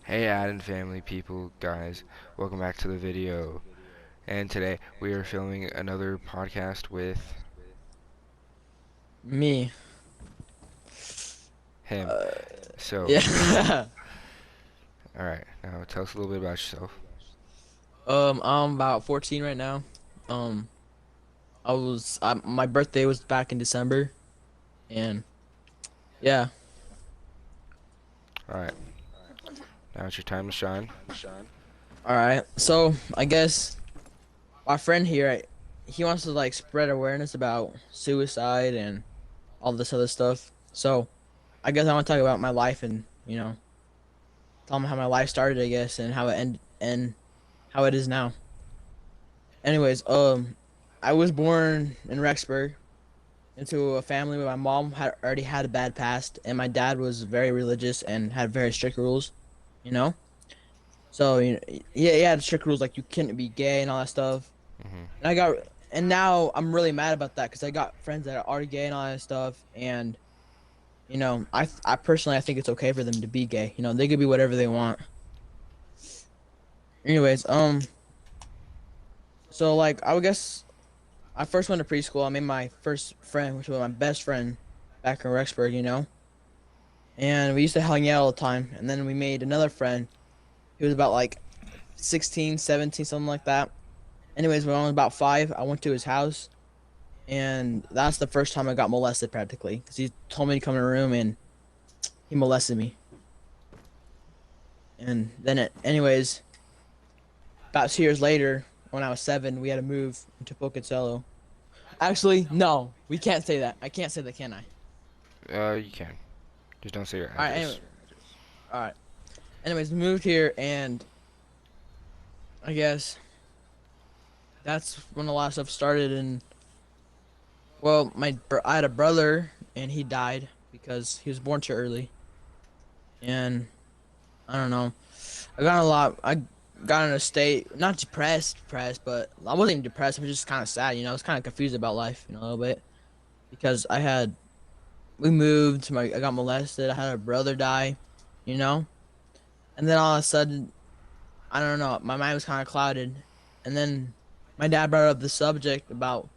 Hey Adam family people, guys, welcome back to the video. And today we are filming another podcast with Me. him. Uh, So, yeah. alright, now tell us a little bit about yourself. I'm about 14 right now. Um, my birthday was back in December, and yeah. Alright, now it's your time to shine. All right. So I guess my friend here, he wants to like spread awareness about suicide and all this other stuff. So I guess I want to talk about my life and tell him how my life started, I guess, and how it ended and how it is now. Anyways, I was born in Rexburg into a family where my mom had already had a bad past and my dad was very religious and had very strict rules, you know? So, he had strict rules like you couldn't be gay and all that stuff. hmm And and now I'm really mad about that because I got friends that are gay and all that stuff. And, I personally, I think it's okay for them to be gay. They could be whatever they want. Anyways, so like, I would guess I first went to preschool. I made my first friend, which was my best friend back in Rexburg. And we used to hang out all the time. And then we made another friend. He was about like 16, 17, something like that. Anyways, when I was about 5, I went to his house. And that's the first time I got molested practically. Because he told me to come in a room and he molested me. And then, anyways, about 2 years later, when I was 7, we had to move to Pocatello. Actually, no, we can't say that. I can't say that, can I? You can. Just don't say your Alright, address. alright. Anyways, we moved here and I guess that's when a lot of stuff started. And well, I had a brother and he died because he was born too early. And I don't know. I got in a state, not depressed, but I wasn't even depressed. I was just kind of sad. I was kind of confused about life, a little bit because we moved. I got molested. I had a brother die, you know, and then all of a sudden, I don't know. My mind was kind of clouded, and then my dad brought up the subject about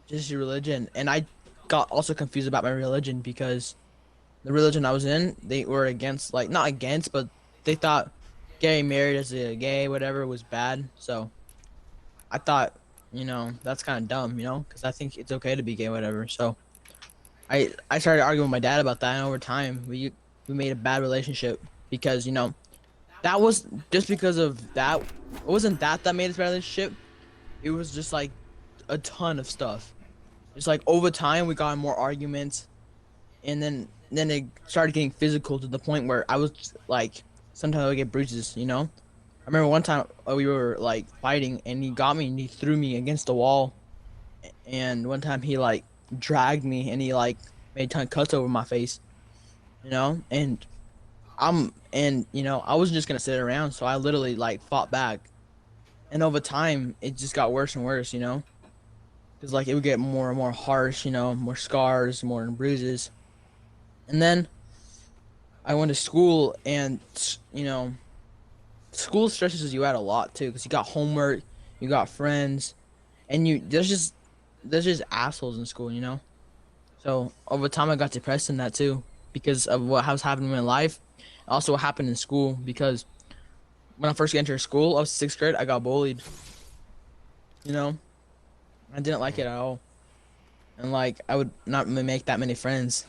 just your religion, and I got also confused about my religion because the religion I was in, they were against, like, not against, but they thought getting married as a gay whatever was bad. So I thought, that's kind of dumb, because I think it's okay to be gay whatever. So I started arguing with my dad about that, and over time we made a bad relationship because that was just because of that. It wasn't that made us bad relationship. It was just like a ton of stuff. It's like over time we got in more arguments, and then it started getting physical to the point where I was like, sometimes I would get bruises. I remember one time we were like fighting, and he got me and he threw me against the wall, and one time he like dragged me and he like made a ton of cuts over my face. And I wasn't just gonna sit around, so I literally like fought back, and over time it just got worse and worse. Because like it would get more and more harsh, more scars, more bruises. And then I went to school, and you know, school stresses you out a lot too, because you got homework, you got friends, and there's just assholes in school. So over time, I got depressed in that too, because of what was happening in my life. Also, what happened in school, because when I first entered school, I was 6th grade. I got bullied. You know, I didn't like it at all, and like I would not make that many friends.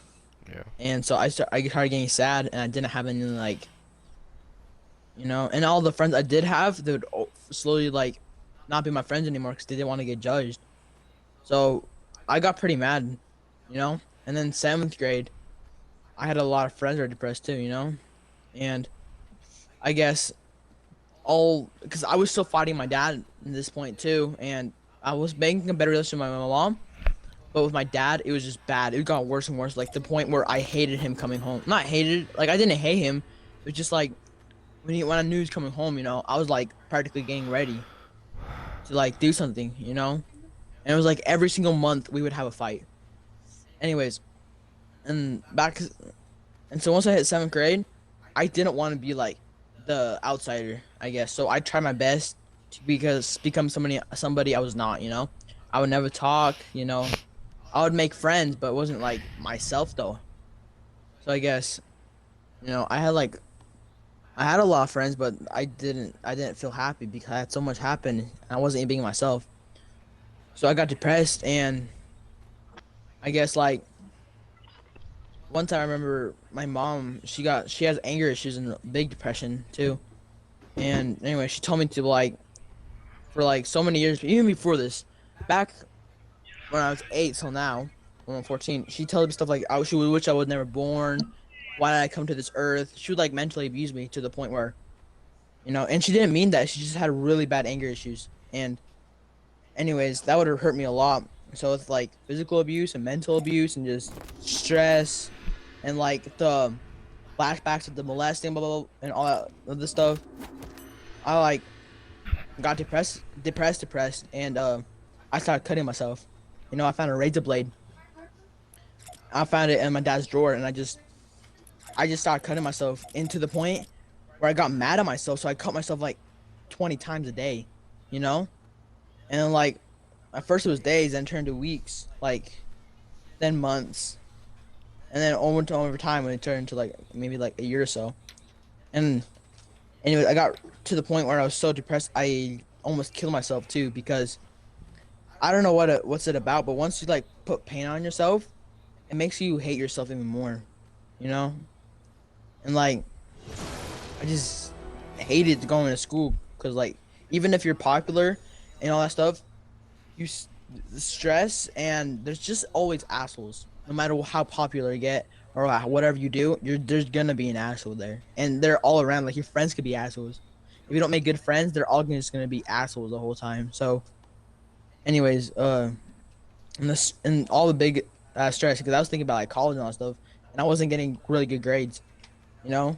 Yeah. And so I started getting sad, and I didn't have any like, and all the friends I did have, they would slowly like not be my friends anymore because they didn't want to get judged. So I got pretty mad, you know. And then 7th grade, I had a lot of friends that were depressed too. And I guess all because I was still fighting my dad at this point too, and I was making a better relationship with my mom. But with my dad, it was just bad. It got worse and worse, like the point where I hated him coming home. Not hated, like I didn't hate him. It was just like when I knew he was coming home, I was like practically getting ready to like do something. And it was like every single month we would have a fight. Anyways, and back, and so once I hit 7th grade, I didn't want to be like the outsider, I guess. So I tried my best to because become somebody I was not. I would never talk. I would make friends, but it wasn't like myself though. So I guess I had a lot of friends, but I didn't feel happy because I had so much happen and I wasn't even being myself. So I got depressed, and I guess like one time I remember my mom, she has anger issues and big depression too. And anyway, she told me to like for like so many years, even before this, back when I was 8 till now, when I'm 14, she told me stuff like she would wish I was never born. Why did I come to this earth? She would like mentally abuse me to the point where, and she didn't mean that. She just had really bad anger issues. And anyways, that would have hurt me a lot. So it's like physical abuse and mental abuse and just stress and like the flashbacks of the molesting, blah blah, blah and all that other stuff. I like got depressed, and I started cutting myself. I found a razor blade. I found it in my dad's drawer, and I just started cutting myself into the point where I got mad at myself. So I cut myself like 20 times a day, you know, and like at first it was days, then turned to weeks, like then months, and then over time when it turned to like maybe like a year or so. And anyway, I got to the point where I was so depressed I almost killed myself too because I don't know what's it about, but once you like put pain on yourself, it makes you hate yourself even more, you know? And like I just hated going to school because like even if you're popular and all that stuff, you the stress and there's just always assholes. No matter how popular you get or whatever you do, there's gonna be an asshole there, and they're all around. Like your friends could be assholes. If you don't make good friends, they're all just gonna be assholes the whole time. So, anyways, and all the big stress because I was thinking about like college and all that stuff, and I wasn't getting really good grades. You know,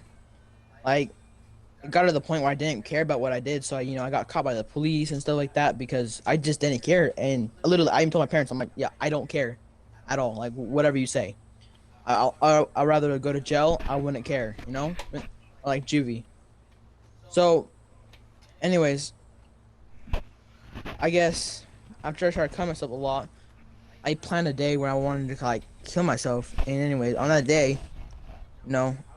like it got to the point where I didn't care about what I did. So I got caught by the police and stuff like that because I just didn't care. And literally, I even told my parents, I'm like, yeah, I don't care at all. Like whatever you say, I'd rather go to jail. I wouldn't care. Like juvie. So, anyways, I guess after I started cutting myself a lot, I planned a day where I wanted to like kill myself. And anyways, on that day,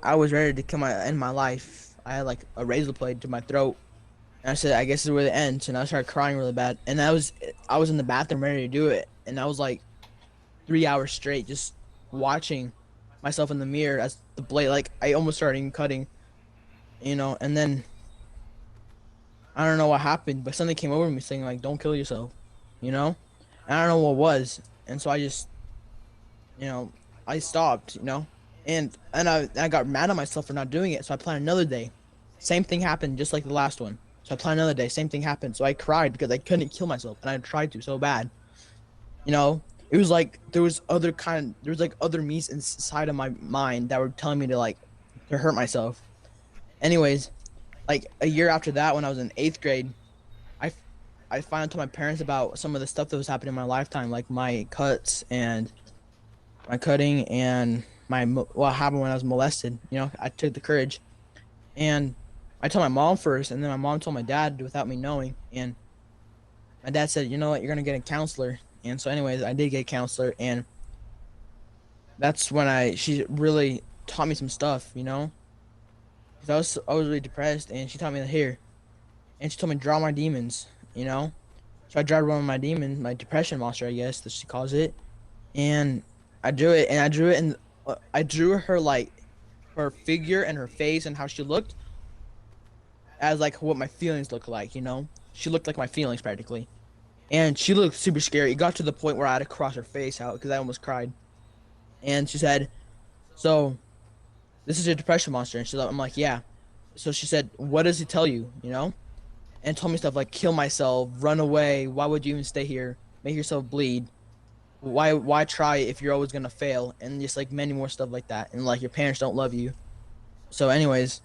I was ready to end my life. I had like a razor blade to my throat, and I said, I guess this is where it ends. And I started crying really bad. And I was in the bathroom ready to do it, and I was like 3 hours straight just watching myself in the mirror as the blade. Like I almost started even cutting, And then I don't know what happened, but something came over me saying like, "Don't kill yourself," you know. And I don't know what was, and so I just, I stopped, and I got mad at myself for not doing it. So I planned another day. Same thing happened, just like the last one. So I planned another day. Same thing happened. So I cried because I couldn't kill myself, and I tried to so bad. It was like there was like other me's inside of my mind that were telling me to hurt myself. Anyways, like a year after that, when I was in 8th grade, I I finally told my parents about some of the stuff that was happening in my lifetime, like my cuts and my cutting and what happened when I was molested. I took the courage, and I told my mom first, and then my mom told my dad without me knowing. And my dad said, "You know what? You're gonna get a counselor." And so, anyways, I did get a counselor, and that's when she really taught me some stuff. Because I was really depressed, and she taught me that here, and she told me to draw my demons. So I drew one of my demons, my depression monster, I guess that she calls it, and and I drew her like her figure and her face and how she looked as like what my feelings look like. She looked like my feelings practically, and she looked super scary. It got to the point where I had to cross her face out because I almost cried. And she said, "So this is your depression monster," and I'm like, "Yeah." So she said, "What does it tell you?" And told me stuff like kill myself, run away. Why would you even stay here? Make yourself bleed. Why try if you're always gonna fail? And just like many more stuff like that. And like your parents don't love you. So, anyways,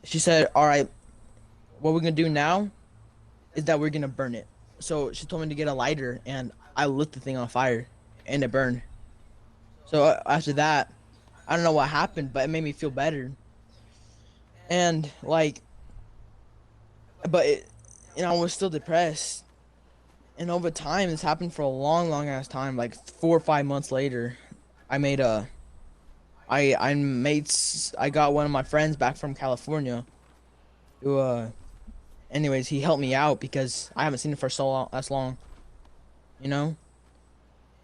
she said, "All right, what we're gonna do now is that we're gonna burn it." So she told me to get a lighter, and I lit the thing on fire, and it burned. So after that, I don't know what happened, but it made me feel better. And like, but I was still depressed. And over time, this happened for a long, long ass time. Like 4 or 5 months later, I made a, I got one of my friends back from California. Who anyways, he helped me out because I haven't seen him for so long, that's long, you know.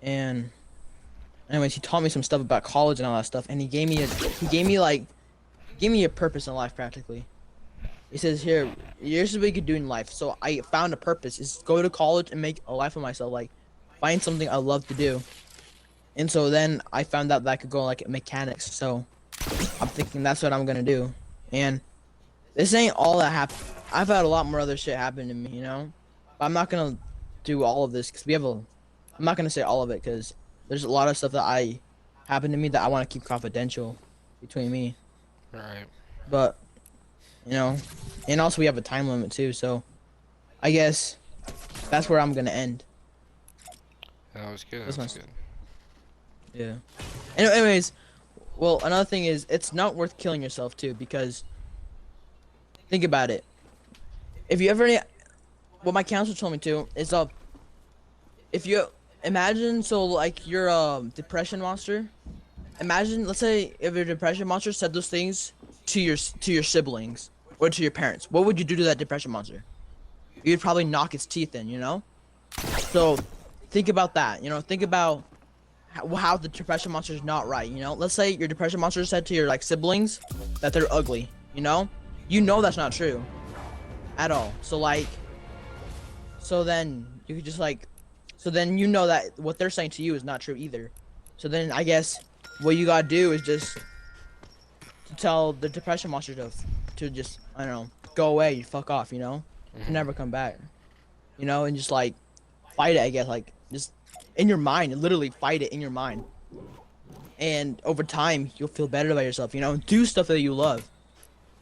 And anyways, he taught me some stuff about college and all that stuff. And he gave me a purpose in life practically. He says, here, here's what you could do in life. So I found a purpose: is go to college and make a life of myself. Like, find something I love to do. And so then I found out that I could go like mechanics. So I'm thinking that's what I'm gonna do. And this ain't all that happened. I've had a lot more other shit happen to me, you know. But I'm not gonna do all of this because we have a. I'm not gonna say all of it because there's a lot of stuff that I happened to me that I want to keep confidential between me. Right. But you know, and also we have a time limit too. So I guess that's where I'm gonna end. That was good. That's That my was good. yeah. Anyways, well, another thing is it's not worth killing yourself too because think about it. If you ever, what my counselor told me too is if you imagine so like you're a depression monster. Imagine, let's say, if your depression monster said those things to your siblings or to your parents, what would you do to that depression monster? You'd probably knock its teeth in, you know. So think about that. You know, think about how the depression monster is not right. You know, let's say your depression monster said to your like siblings that they're ugly. You know that's not true at all. So like, so then you could just like, so then you know that what they're saying to you is not true either. So then I guess what you gotta do is just to tell the depression monster to just I don't know go away, you fuck off, you know, to Mhm. never come back, you know, and just like fight it. I guess like just in your mind, literally fight it in your mind, and over time you'll feel better about yourself. You know, do stuff that you love.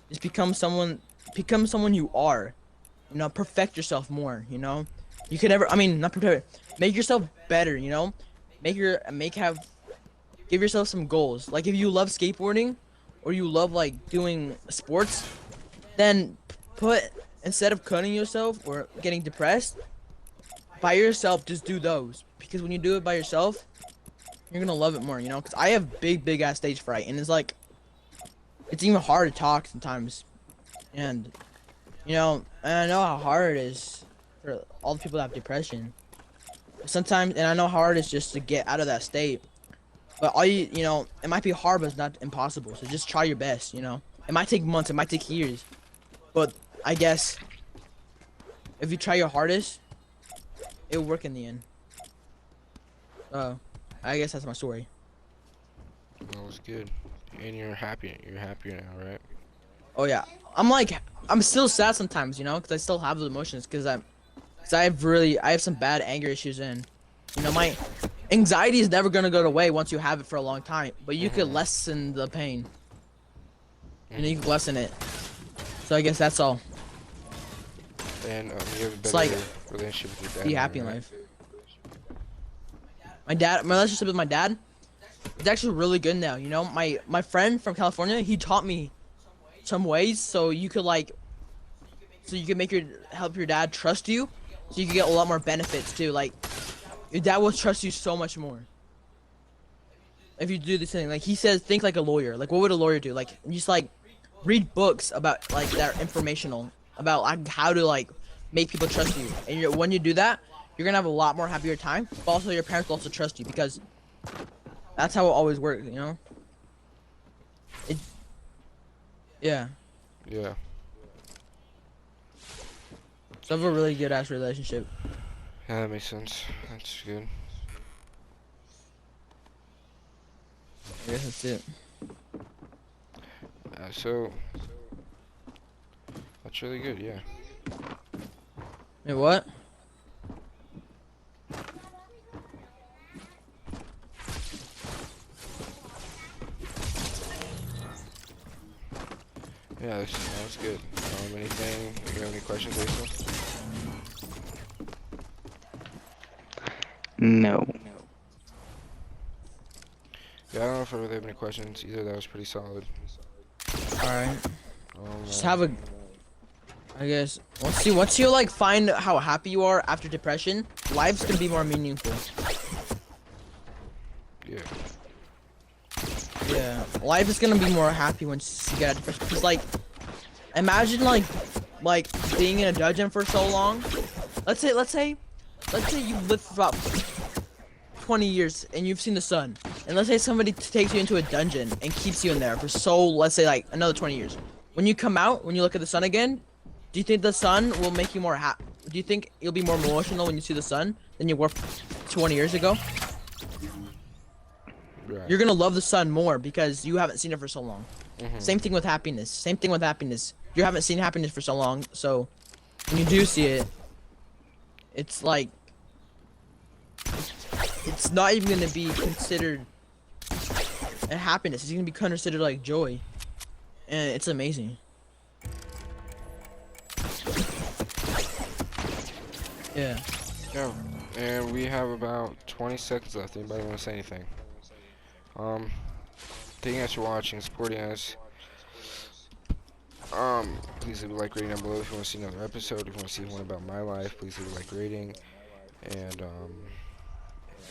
Just become someone you are. You know, perfect yourself more. You know, you can never. I mean, not perfect. Make yourself better. You know, make have give yourself some goals. Like if you love skateboarding, or you love like doing sports, then put instead of cutting yourself or getting depressed by yourself, just do those. Because when you do it by yourself, you're gonna love it more. You know, because I have big ass stage fright, and it's like it's even hard to talk sometimes. And you know, and I know how hard it is for all the people that have depression. Sometimes, and I know how hard it is just to get out of that state. But you know, it might be hard, but it's not impossible. So just try your best, you know. It might take months, it might take years. But I guess if you try your hardest, it'll work in the end. I guess that's my story. That was good. And you're happy. You're happier now, right? Oh yeah, I'm like, I'm still sad sometimes, you know, because I still have those emotions, because I have some bad anger issues, and you know, my anxiety is never gonna go away once you have it for a long time. But you could Mhm. lessen the pain. You know, you Mhm. can lessen it. So I guess that's all. And you have a It's better like relationship with your be dad happy in now, right? life. My relationship with my dad is actually really good now. You know, my friend from California, he taught me some ways so you could like, so you can help your dad trust you, so you can get a lot more benefits too. Like your dad will trust you so much more if you do this thing. Like he says, think like a lawyer. Like what would a lawyer do? Like just like read books about like that are informational about like how to like make people trust you. And when you do that, you're gonna have a lot more happier time. But also your parents will also trust you because that's how it always works. You know. It yeah. Yeah. So I have a really good ass relationship. Yeah, that makes sense. That's good. I guess that's it. So that's really good. Yeah. Wait, what? Yeah, that was good. Anything? You have any questions, Asa? No. Yeah, I don't know if I really have any questions either. That was pretty solid. All right. Just have a, I guess, once you like find how happy you are after depression, life's gonna be more meaningful. Yeah. Yeah, life is gonna be more happy once you get out of depression. Cause like, imagine like being in a dungeon for so long. Let's say you live for about 20 years and you've seen the sun. And let's say somebody takes you into a dungeon and keeps you in there for let's say like another 20 years. When you come out, when you look at the sun again, do you think the sun will make you more happy? Do you think you'll be more emotional when you see the sun than you were 20 years ago? Right. You're gonna love the sun more because you haven't seen it for so long. Mhm. Same thing with happiness. Same thing with happiness. You haven't seen happiness for so long, so when you do see it, it's like it's not even gonna be considered a happiness. It's gonna be considered like joy, and it's amazing. Yeah. Yeah. And we have about 20 seconds left. Anybody want to say anything? Thank you guys for watching, supporting us. Please leave a like rating down below if you want to see another episode. If you want to see one about my life, please leave a like rating. And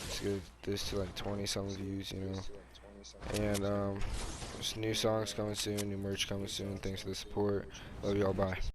let's give this to like 20 some views, you know. And there's new songs coming soon, new merch coming soon. Thanks for the support. Love y'all. Bye.